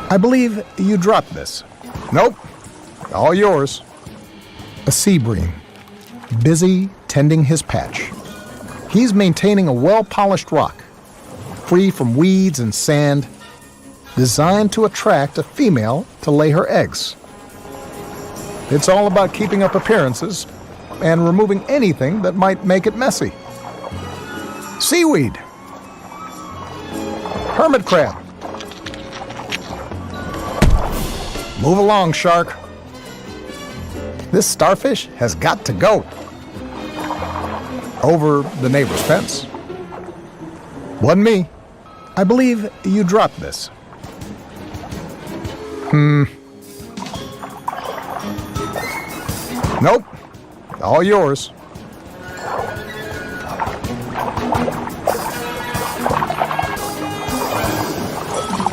I believe you dropped this. Nope. All yours. A sea bream, busy tending his patch. He's maintaining a well-polished rock, free from weeds and sand, designed to attract a female to lay her eggs. It's all about keeping up appearances and removing anything that might make it messy. Seaweed. Hermit crab. Move along, shark. This starfish has got to go. Over the neighbor's fence. Wasn't me. I believe you dropped this. Nope. All yours.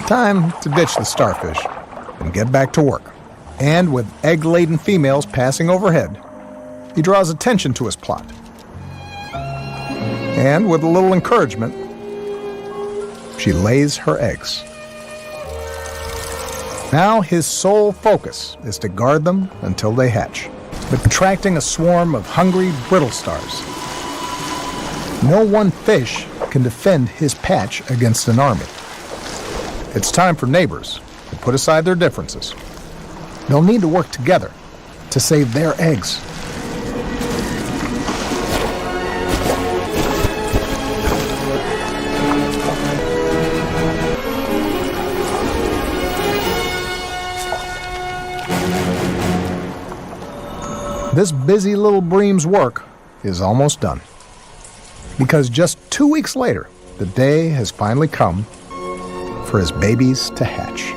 Time to ditch the starfish and get back to work. And with egg-laden females passing overhead, he draws attention to his plot. And with a little encouragement, she lays her eggs. Now his sole focus is to guard them until they hatch, attracting a swarm of hungry brittle stars. No one fish can defend his patch against an army. It's time for neighbors to put aside their differences. They'll need to work together to save their eggs. This busy little bream's work is almost done. Because just 2 weeks later, the day has finally come for his babies to hatch.